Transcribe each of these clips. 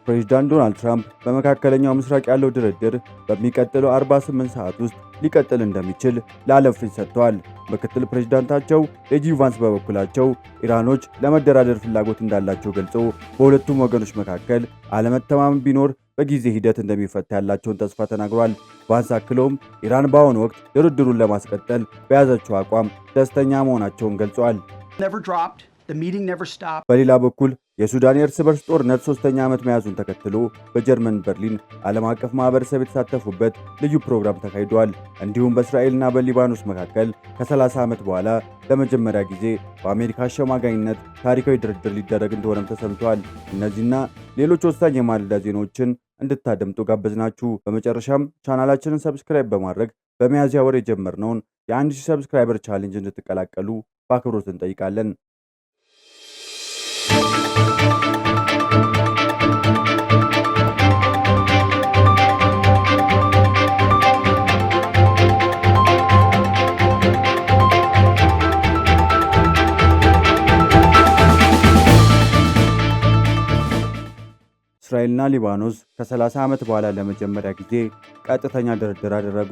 ፕሬዝዳንት ዶናልድ ትራምፕ በመካከለኛው ምስራቅ ያለው ድርድር በሚቀጥለው 48 ሰዓት ውስጥ ሊቀጥል እንደሚችል ለዓለም ፍንጭ ሰጥተዋል። ምክትል ፕሬዝዳንታቸው ጄዲ ቫንስ በበኩላቸው ኢራኖች ለመደራደር ፍላጎት እንዳላቸው ገልጾ በሁለቱም ወገኖች መካከል አለመተማመን ቢኖር በጊዜ ሂደት እንደሚፈታ ያላቸውን ተስፋ ተናግሯል። ቫንስ አክለውም ኢራን በአሁኑ ወቅት ድርድሩን ለማስቀጠል በያዘችው አቋም ደስተኛ መሆናቸውን ገልጸዋል። በሌላ በኩል የሱዳን የእርስ በርስ ጦርነት 3ኛ ዓመት መያዙን ተከትሎ በጀርመን በርሊን ዓለም አቀፍ ማህበረሰብ የተሳተፉበት ልዩ ፕሮግራም ተካሂዷል። እንዲሁም በእስራኤልና በሊባኖስ መካከል ከ30 ዓመት በኋላ ለመጀመሪያ ጊዜ በአሜሪካ አሸማጋይነት ታሪካዊ ድርድር ሊደረግ እንደሆነም ተሰምቷል። እነዚህና ሌሎች ወሳኝ የማለዳ ዜናዎችን እንድታደምጡ ጋበዝናችሁ። በመጨረሻም ቻናላችንን ሰብስክራይብ በማድረግ በሚያዝያ ወር የጀመርነውን የ1000 ሰብስክራይበር ቻሌንጅ እንድትቀላቀሉ በአክብሮት እንጠይቃለን። እስራኤልና ሊባኖስ ከ30 ዓመት በኋላ ለመጀመሪያ ጊዜ ቀጥተኛ ድርድር አደረጉ።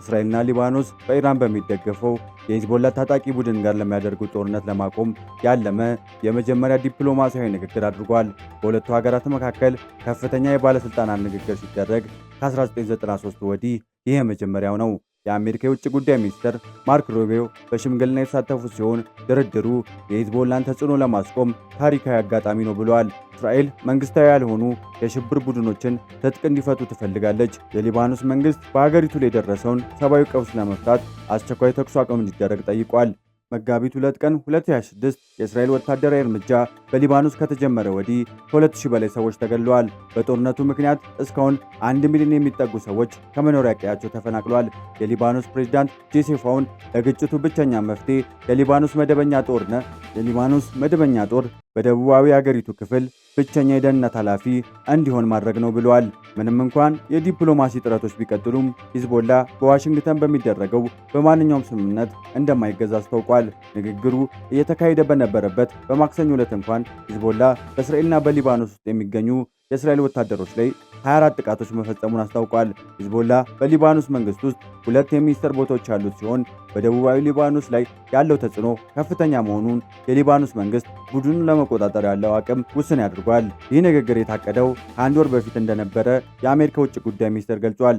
እስራኤልና ሊባኖስ በኢራን በሚደገፈው የሂዝቦላ ታጣቂ ቡድን ጋር ለሚያደርጉት ጦርነት ለማቆም ያለመ የመጀመሪያ ዲፕሎማሲያዊ ንግግር አድርጓል። በሁለቱ ሀገራት መካከል ከፍተኛ የባለስልጣናት ንግግር ሲደረግ ከ1993 ወዲህ ይህ የመጀመሪያው ነው። የአሜሪካ የውጭ ጉዳይ ሚኒስትር ማርክ ሩቢዮ በሽምግልና የተሳተፉ ሲሆን ድርድሩ የሂዝቦላን ተጽዕኖ ለማስቆም ታሪካዊ አጋጣሚ ነው ብለዋል። እስራኤል መንግስታዊ ያልሆኑ የሽብር ቡድኖችን ትጥቅ እንዲፈቱ ትፈልጋለች። የሊባኖስ መንግስት በሀገሪቱ ላይ የደረሰውን ሰብአዊ ቀውስ ለመፍታት አስቸኳይ ተኩስ አቁም እንዲደረግ ጠይቋል። መጋቢት 2 ቀን 2026 የእስራኤል ወታደራዊ እርምጃ በሊባኖስ ከተጀመረ ወዲህ ከ2000 በላይ ሰዎች ተገድለዋል። በጦርነቱ ምክንያት እስካሁን 1 ሚሊዮን የሚጠጉ ሰዎች ከመኖሪያ ቀያቸው ተፈናቅለዋል። የሊባኖስ ፕሬዝዳንት ጆሴፍ አውን ለግጭቱ ብቸኛ መፍትሄ የሊባኖስ መደበኛ ጦር በደቡባዊ የአገሪቱ ክፍል ብቸኛ የደህንነት ኃላፊ እንዲሆን ማድረግ ነው ብለዋል። ምንም እንኳን የዲፕሎማሲ ጥረቶች ቢቀጥሉም ሂዝቦላ በዋሽንግተን በሚደረገው በማንኛውም ስምምነት እንደማይገዛ አስታውቋል። ንግግሩ እየተካሄደ በነበረበት በማክሰኞ ዕለት እንኳን ሂዝቦላ በእስራኤልና በሊባኖስ ውስጥ የሚገኙ የእስራኤል ወታደሮች ላይ 24 ጥቃቶች መፈጸሙን አስታውቋል። ሂዝቦላ በሊባኖስ መንግስት ውስጥ 2 የሚኒስትር ቦታዎች ያሉት ሲሆን በደቡባዊ ሊባኖስ ላይ ያለው ተጽዕኖ ከፍተኛ መሆኑን የሊባኖስ መንግስት ቡድኑን ለመቆጣጠር ያለው አቅም ውስን ያድርጓል። ይህ ንግግር የታቀደው ከ1 ወር በፊት እንደነበረ የአሜሪካ ውጭ ጉዳይ ሚኒስቴር ገልጿል።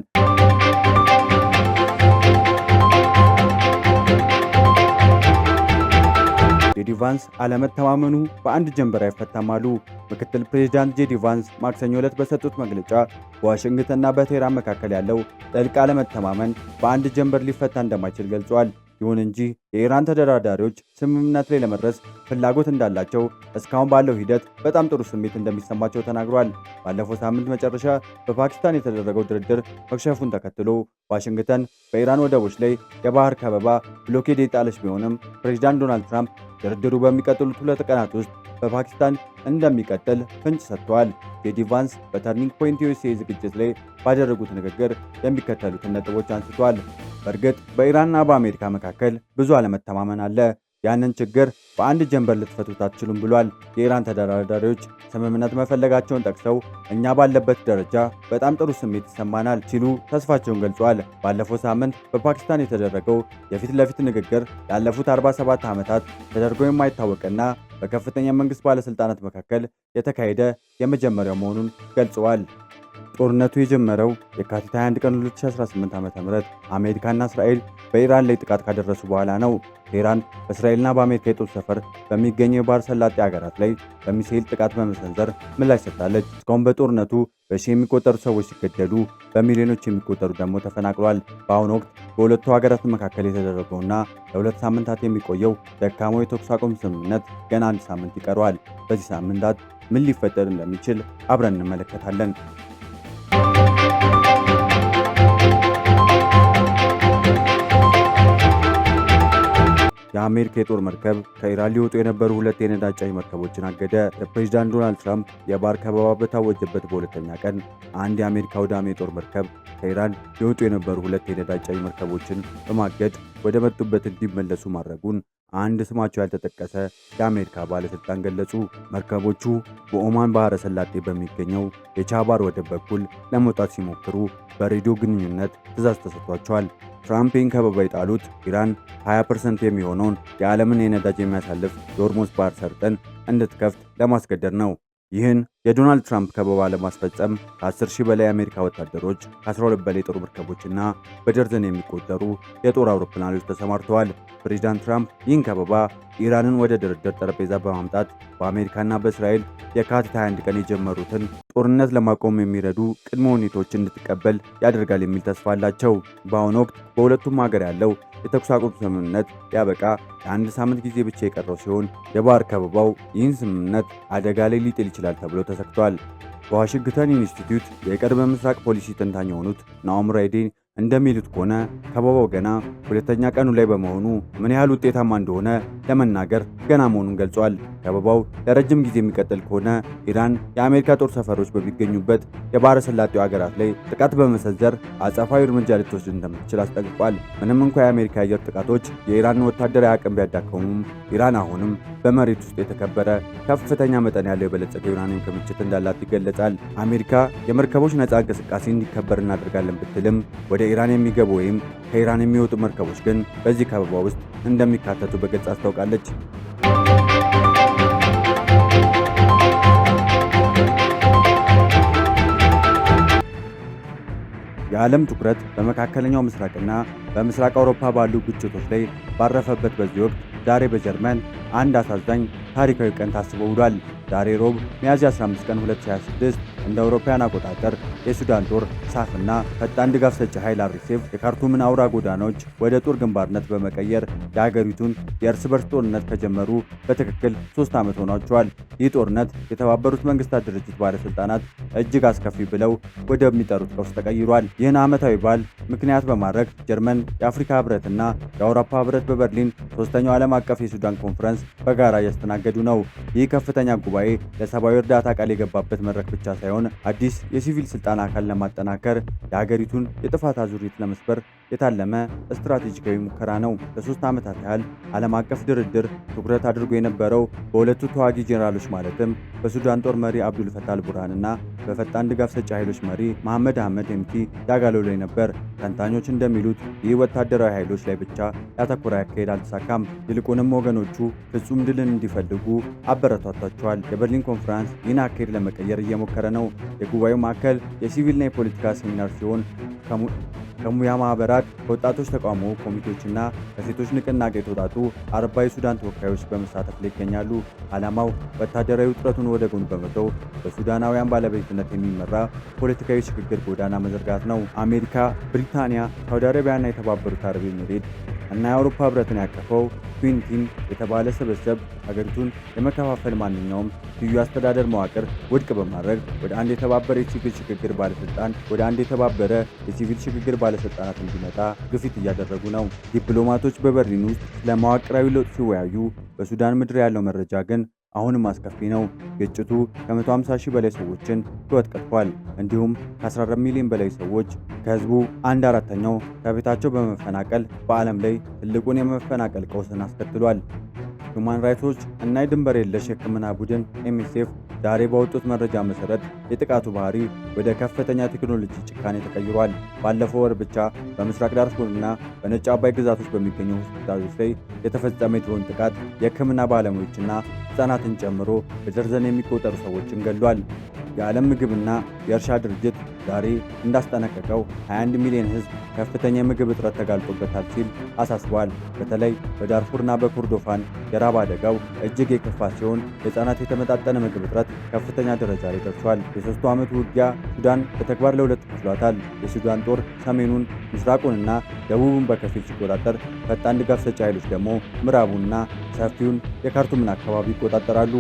ጄዲ ቫንስ አለመተማመኑ በአንድ ጀንበር አይፈታም አሉ። ምክትል ፕሬዝዳንት ጄዲ ቫንስ ማክሰኞ ዕለት በሰጡት መግለጫ በዋሽንግተንና በቴህራን መካከል ያለው ጥልቅ አለመተማመን በአንድ ጀንበር ሊፈታ እንደማይችል ገልጿል። ይሁን እንጂ የኢራን ተደራዳሪዎች ስምምነት ላይ ለመድረስ ፍላጎት እንዳላቸው እስካሁን ባለው ሂደት በጣም ጥሩ ስሜት እንደሚሰማቸው ተናግሯል። ባለፈው ሳምንት መጨረሻ በፓኪስታን የተደረገው ድርድር መክሸፉን ተከትሎ ዋሽንግተን በኢራን ወደቦች ላይ የባህር ከበባ ብሎኬድ የጣለች ቢሆንም ፕሬዝዳንት ዶናልድ ትራምፕ ድርድሩ በሚቀጥሉት 2 ቀናት ውስጥ በፓኪስታን እንደሚቀጥል ፍንጭ ሰጥተዋል። ጄዲ ቫንስ በተርኒንግ ፖይንት ዩኤስኤ ዝግጅት ላይ ባደረጉት ንግግር የሚከተሉትን ነጥቦች አንስተዋል። በእርግጥ በኢራንና በአሜሪካ መካከል ብዙ አለመተማመን አለ። ያንን ችግር በአንድ ጀንበር ልትፈቱት አትችሉም ብሏል። የኢራን ተደራዳሪዎች ስምምነት መፈለጋቸውን ጠቅሰው እኛ ባለበት ደረጃ በጣም ጥሩ ስሜት ይሰማናል ሲሉ ተስፋቸውን ገልጸዋል። ባለፈው ሳምንት በፓኪስታን የተደረገው የፊት ለፊት ንግግር ላለፉት 47 ዓመታት ተደርጎ የማይታወቅና በከፍተኛ መንግስት ባለስልጣናት መካከል የተካሄደ የመጀመሪያው መሆኑን ገልጸዋል። ጦርነቱ የጀመረው የካቲት 21 ቀን 2018 ዓ.ም አሜሪካና እስራኤል በኢራን ላይ ጥቃት ካደረሱ በኋላ ነው። ኢራን በእስራኤልና በአሜሪካ የጦር ሰፈር በሚገኙ የባህር ሰላጤ ሀገራት ላይ በሚሳኤል ጥቃት በመሰንዘር ምላሽ ሰጥታለች። እስካሁን በጦርነቱ በሺህ የሚቆጠሩ ሰዎች ሲገደሉ በሚሊዮኖች የሚቆጠሩ ደግሞ ተፈናቅሏል። በአሁኑ ወቅት በሁለቱ ሀገራት መካከል የተደረገውና ለ2 ሳምንታት የሚቆየው ደካማው የተኩስ አቁም ስምምነት ገና 1 ሳምንት ይቀረዋል። በዚህ ሳምንታት ምን ሊፈጠር እንደሚችል አብረን እንመለከታለን። የአሜሪካ የጦር መርከብ ከኢራን ሊወጡ የነበሩ 2 የነዳጅ ጫኝ መርከቦችን አገደ። የፕሬዝዳንት ዶናልድ ትራምፕ የባህር ከበባ በታወጀበት በሁለተኛ ቀን አንድ የአሜሪካ አውዳሚ የጦር መርከብ ከኢራን ሊወጡ የነበሩ 2 የነዳጅ ጫኝ መርከቦችን በማገድ ወደ መጡበት እንዲመለሱ ማድረጉን አንድ ስማቸው ያልተጠቀሰ የአሜሪካ ባለሥልጣን ገለጹ። መርከቦቹ በኦማን ባሕረ ሰላጤ በሚገኘው የቻባር ወደብ በኩል ለመውጣት ሲሞክሩ በሬዲዮ ግንኙነት ትዕዛዝ ተሰጥቷቸዋል። ትራምፕ ይህን ከበባ የጣሉት ኢራን 20% የሚሆነውን የዓለምን የነዳጅ የሚያሳልፍ የሆርሙዝ ባሕር ሰርጥን እንድትከፍት ለማስገደድ ነው። ይህን የዶናልድ ትራምፕ ከበባ ለማስፈጸም ከ10,000 በላይ የአሜሪካ ወታደሮች፣ ከ12 በላይ የጦር መርከቦችና በደርዘን የሚቆጠሩ የጦር አውሮፕላኖች ተሰማርተዋል። ፕሬዚዳንት ትራምፕ ይህን ከበባ ኢራንን ወደ ድርድር ጠረጴዛ በማምጣት በአሜሪካና በእስራኤል የካቲት 21 ቀን የጀመሩትን ጦርነት ለማቆም የሚረዱ ቅድመ ሁኔታዎች እንድትቀበል ያደርጋል የሚል ተስፋ አላቸው። በአሁኑ ወቅት በሁለቱም ሀገር ያለው የተኩስ አቁም ስምምነት ሊያበቃ የአንድ ሳምንት ጊዜ ብቻ የቀረው ሲሆን የባህር ከበባው ይህን ስምምነት አደጋ ላይ ሊጥል ይችላል ተብሎ ተሰግቷል። በዋሽንግተን ኢንስቲትዩት የቅርብ ምስራቅ ፖሊሲ ተንታኝ የሆኑት ናኦም ራይዴን እንደሚሉት ከሆነ ከበባው ገና ሁለተኛ ቀኑ ላይ በመሆኑ ምን ያህል ውጤታማ እንደሆነ ለመናገር ገና መሆኑን ገልጿል። ከበባው ለረጅም ጊዜ የሚቀጥል ከሆነ ኢራን የአሜሪካ ጦር ሰፈሮች በሚገኙበት የባሕረ ሰላጤው ሀገራት ላይ ጥቃት በመሰንዘር አጸፋዊ እርምጃ ልትወስድ እንደምትችል አስጠንቅቋል። ምንም እንኳ የአሜሪካ የአየር ጥቃቶች የኢራንን ወታደራዊ አቅም ቢያዳከሙም ኢራን አሁንም በመሬት ውስጥ የተከበረ ከፍተኛ መጠን ያለው የበለጸገ ዩራኒየም ክምችት እንዳላት ይገለጻል። አሜሪካ የመርከቦች ነፃ እንቅስቃሴ እንዲከበር እናደርጋለን ብትልም ወደ ኢራን የሚገቡ ወይም ከኢራን የሚወጡ መርከቦች ግን በዚህ ከበባ ውስጥ እንደሚካተቱ በግልጽ አስታውቃለች። የዓለም ትኩረት በመካከለኛው ምስራቅና በምስራቅ አውሮፓ ባሉ ግጭቶች ላይ ባረፈበት በዚህ ወቅት ዛሬ በጀርመን አንድ አሳዛኝ ታሪካዊ ቀን ታስቦ ውሏል። ዛሬ ሮብ ሚያዝያ 15 ቀን 2026 እንደ አውሮፓውያን አቆጣጠር የሱዳን ጦር ሳፍና ፈጣን ድጋፍ ሰጪ ኃይል አርኤስኤፍ የካርቱምን አውራ ጎዳናዎች ወደ ጦር ግንባርነት በመቀየር የሀገሪቱን የእርስ በርስ ጦርነት ከጀመሩ በትክክል 3 ዓመት ሆኗቸዋል። ይህ ጦርነት የተባበሩት መንግስታት ድርጅት ባለስልጣናት እጅግ አስከፊ ብለው ወደሚጠሩት ቀውስ ተቀይሯል። ይህን ዓመታዊ በዓል ምክንያት በማድረግ ጀርመን፣ የአፍሪካ ህብረትና የአውሮፓ ህብረት በበርሊን ሶስተኛው ዓለም አቀፍ የሱዳን ኮንፈረንስ በጋራ እያስተናገዱ ነው። ይህ ከፍተኛ ጉባኤ ለሰብአዊ እርዳታ ቃል የገባበት መድረክ ብቻ ሳይሆን አዲስ የሲቪል ስልጣን አካል ለማጠናከር የሀገሪቱን የጥፋት አዙሪት ለመስበር የታለመ ስትራቴጂካዊ ሙከራ ነው። ለ3 ዓመታት ያህል ዓለም አቀፍ ድርድር ትኩረት አድርጎ የነበረው በሁለቱ ተዋጊ ጄኔራሎች ማለትም በሱዳን ጦር መሪ አብዱል ፈታህ አልቡርሃን እና በፈጣን ድጋፍ ሰጪ ኃይሎች መሪ መሐመድ አህመድ ሄምቲ ዳጋሎ ላይ ነበር። ተንታኞች እንደሚሉት ይህ ወታደራዊ ኃይሎች ላይ ብቻ ያተኮረ አካሄድ አልተሳካም። ይልቁንም ወገኖቹ ፍጹም ድልን እንዲፈልጉ አበረታቷቸዋል። የበርሊን ኮንፈረንስ ይህን አካሄድ ለመቀየር እየሞከረ ነው። የጉባኤው ማዕከል የሲቪልና የፖለቲካ ሴሚናር ሲሆን ከሙያ ማህበራት፣ ከወጣቶች ተቃውሞ ኮሚቴዎችና ከሴቶች ንቅናቄ የተውጣጡ 40 የሱዳን ተወካዮች በመሳተፍ ላይ ይገኛሉ። ዓላማው ወታደራዊ ውጥረቱን ወደ ጎን በመተው በሱዳናውያን ባለቤትነት የሚመራ ፖለቲካዊ ሽግግር ጎዳና መዘርጋት ነው። አሜሪካ፣ ብሪታንያ፣ ሳውዲ አረቢያና የተባበሩት አረብ ኤሚሬት እና የአውሮፓ ህብረትን ያቀፈው ትዊን ቲም የተባለ ስብስብ ሀገሪቱን የመከፋፈል ማንኛውም ልዩ አስተዳደር መዋቅር ውድቅ በማድረግ ወደ አንድ የተባበረ የሲቪል ሽግግር ባለስልጣን ወደ አንድ የተባበረ የሲቪል ሽግግር ባለስልጣናት እንዲመጣ ግፊት እያደረጉ ነው። ዲፕሎማቶች በበርሊን ውስጥ ለመዋቅራዊ ለውጥ ሲወያዩ በሱዳን ምድር ያለው መረጃ ግን አሁንም አስከፊ ነው። ግጭቱ ከ150,000 በላይ ሰዎችን ሕይወት ቀጥፏል። እንዲሁም ከ14 ሚሊዮን በላይ ሰዎች ከህዝቡ 1/4ኛው ከቤታቸው በመፈናቀል በዓለም ላይ ትልቁን የመፈናቀል ቀውስን አስከትሏል። ሁማን ራይትስ ዎች እና የድንበር የለሽ የሕክምና ቡድን ኤምኤስኤፍ ዛሬ ባወጡት መረጃ መሰረት የጥቃቱ ባህሪ ወደ ከፍተኛ ቴክኖሎጂ ጭካኔ ተቀይሯል። ባለፈው ወር ብቻ በምስራቅ ዳርፉርና በነጭ አባይ ግዛቶች በሚገኙ ሆስፒታሎች ላይ የተፈጸመ የድሮን ጥቃት የሕክምና ባለሙያዎችና ሕፃናትን ጨምሮ በደርዘን የሚቆጠሩ ሰዎችን ገድሏል። የዓለም ምግብና የእርሻ ድርጅት ዛሬ እንዳስጠነቀቀው 21 ሚሊዮን ሕዝብ ከፍተኛ የምግብ እጥረት ተጋልጦበታል ሲል አሳስቧል። በተለይ በዳርፉርና በኮርዶፋን የራብ አደጋው እጅግ የከፋ ሲሆን የሕፃናት የተመጣጠነ ምግብ እጥረት ከፍተኛ ደረጃ ላይ ደርሷል። የ3 ዓመቱ ውጊያ ሱዳን በተግባር ለሁለት ከፍሏታል። የሱዳን ጦር ሰሜኑን፣ ምስራቁንና ደቡቡን በከፊል ሲቆጣጠር፣ ፈጣን ድጋፍ ሰጪ ኃይሎች ደግሞ ምዕራቡንና ሰፊውን የካርቱምን አካባቢ ይቆጣጠራሉ።